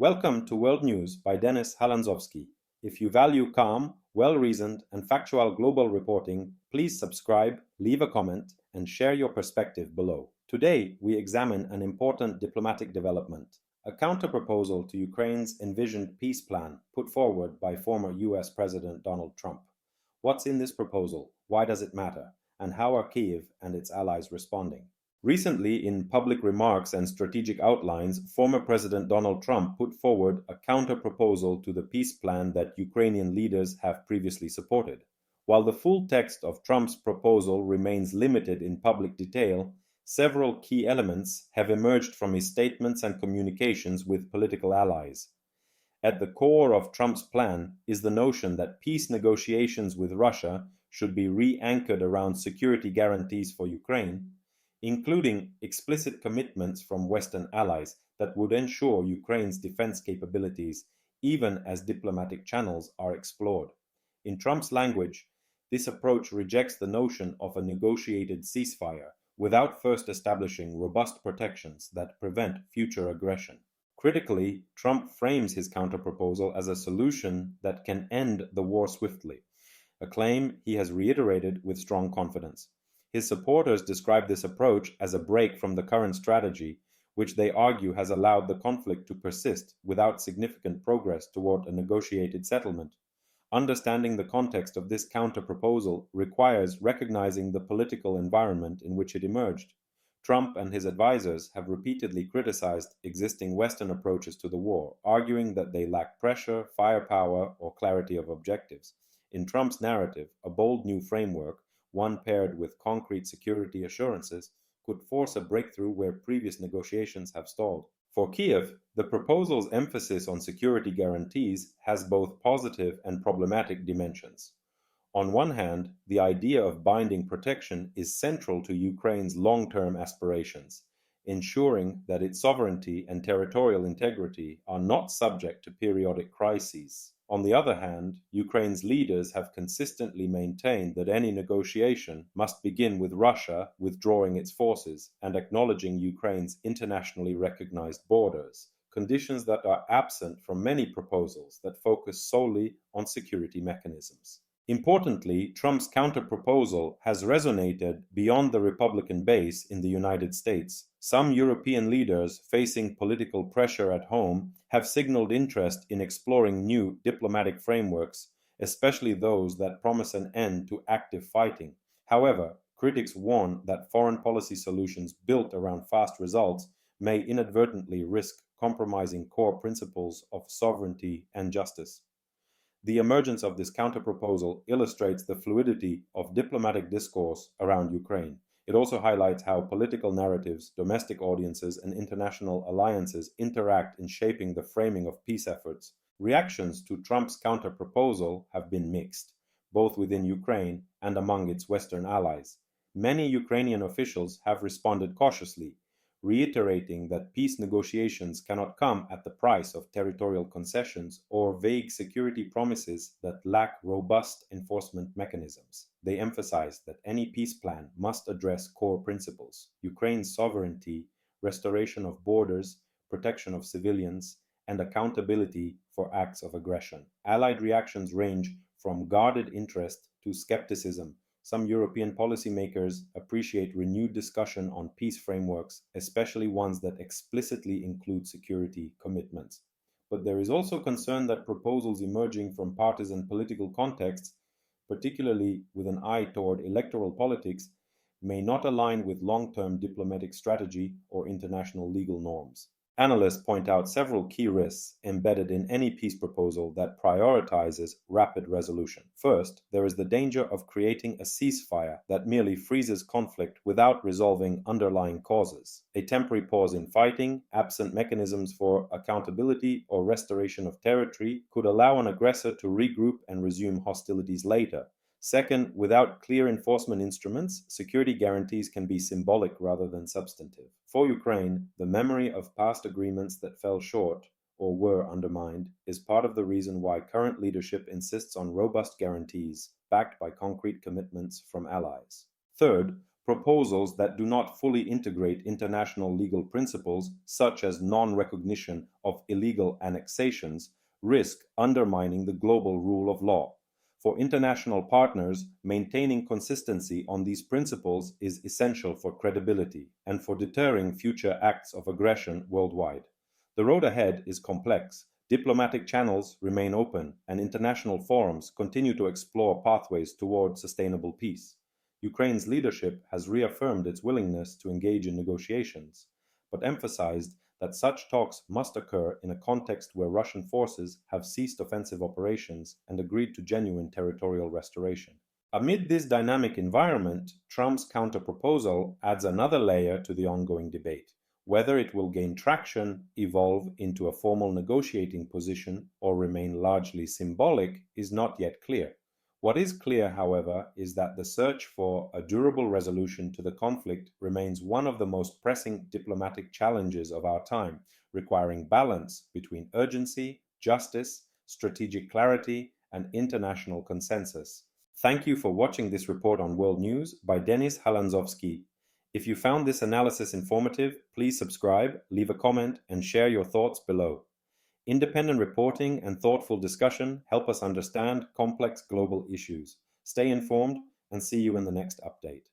Welcome to World News by Dennis Halandzovskyi. If you value calm, well-reasoned, and factual global reporting, please subscribe, leave a comment, and share your perspective below. Today, we examine an important diplomatic development, a counterproposal to Ukraine's envisioned peace plan put forward by former US President Donald Trump. What's in this proposal? Why does it matter? And how are Kyiv and its allies responding? Recently, in public remarks and strategic outlines, former President Donald Trump put forward a counter-proposal to the peace plan that Ukrainian leaders have previously supported. While the full text of Trump's proposal remains limited in public detail, several key elements have emerged from his statements and communications with political allies. At the core of Trump's plan is the notion that peace negotiations with Russia should be re-anchored around security guarantees for Ukraine, including explicit commitments from Western allies that would ensure Ukraine's defense capabilities, even as diplomatic channels are explored. In Trump's language, this approach rejects the notion of a negotiated ceasefire without first establishing robust protections that prevent future aggression. Critically, Trump frames his counterproposal as a solution that can end the war swiftly, a claim he has reiterated with strong confidence. His supporters describe this approach as a break from the current strategy, which they argue has allowed the conflict to persist without significant progress toward a negotiated settlement. Understanding the context of this counter-proposal requires recognizing the political environment in which it emerged. Trump and his advisors have repeatedly criticized existing Western approaches to the war, arguing that they lack pressure, firepower, or clarity of objectives. In Trump's narrative, a bold new framework, one paired with concrete security assurances, could force a breakthrough where previous negotiations have stalled. For Kyiv, the proposal's emphasis on security guarantees has both positive and problematic dimensions. On one hand, the idea of binding protection is central to Ukraine's long-term aspirations, ensuring that its sovereignty and territorial integrity are not subject to periodic crises. On the other hand, Ukraine's leaders have consistently maintained that any negotiation must begin with Russia withdrawing its forces and acknowledging Ukraine's internationally recognized borders, conditions that are absent from many proposals that focus solely on security mechanisms. Importantly, Trump's counter-proposal has resonated beyond the Republican base in the United States. Some European leaders, facing political pressure at home, have signaled interest in exploring new diplomatic frameworks, especially those that promise an end to active fighting. However, critics warn that foreign policy solutions built around fast results may inadvertently risk compromising core principles of sovereignty and justice. The emergence of this counter-proposal illustrates the fluidity of diplomatic discourse around Ukraine. It also highlights how political narratives, domestic audiences, and international alliances interact in shaping the framing of peace efforts. Reactions to Trump's counter-proposal have been mixed, both within Ukraine and among its Western allies. Many Ukrainian officials have responded cautiously, reiterating that peace negotiations cannot come at the price of territorial concessions or vague security promises that lack robust enforcement mechanisms. They emphasize that any peace plan must address core principles: Ukraine's sovereignty, restoration of borders, protection of civilians, and accountability for acts of aggression. Allied reactions range from guarded interest to skepticism. Some European policymakers appreciate renewed discussion on peace frameworks, especially ones that explicitly include security commitments. But there is also concern that proposals emerging from partisan political contexts, particularly with an eye toward electoral politics, may not align with long-term diplomatic strategy or international legal norms. Analysts point out several key risks embedded in any peace proposal that prioritizes rapid resolution. First, there is the danger of creating a ceasefire that merely freezes conflict without resolving underlying causes. A temporary pause in fighting, absent mechanisms for accountability or restoration of territory, could allow an aggressor to regroup and resume hostilities later. Second, without clear enforcement instruments, security guarantees can be symbolic rather than substantive. For Ukraine, the memory of past agreements that fell short or were undermined is part of the reason why current leadership insists on robust guarantees backed by concrete commitments from allies. Third, Proposals that do not fully integrate international legal principles, such as non-recognition of illegal annexations, risk undermining the global rule of law. For international partners, maintaining consistency on these principles is essential for credibility and for deterring future acts of aggression worldwide. The road ahead is complex. Diplomatic channels remain open, and international forums continue to explore pathways toward sustainable peace. Ukraine's leadership has reaffirmed its willingness to engage in negotiations, but emphasized that such talks must occur in a context where Russian forces have ceased offensive operations and agreed to genuine territorial restoration. Amid this dynamic environment, Trump's counterproposal adds another layer to the ongoing debate. Whether it will gain traction, evolve into a formal negotiating position, or remain largely symbolic is not yet clear. What is clear, however, is that the search for a durable resolution to the conflict remains one of the most pressing diplomatic challenges of our time, requiring balance between urgency, justice, strategic clarity, and international consensus. Thank you for watching this report on World News by Denis Halandzovskyi. If you found this analysis informative, please subscribe, leave a comment, and share your thoughts below. Independent reporting and thoughtful discussion help us understand complex global issues. Stay informed and see you in the next update.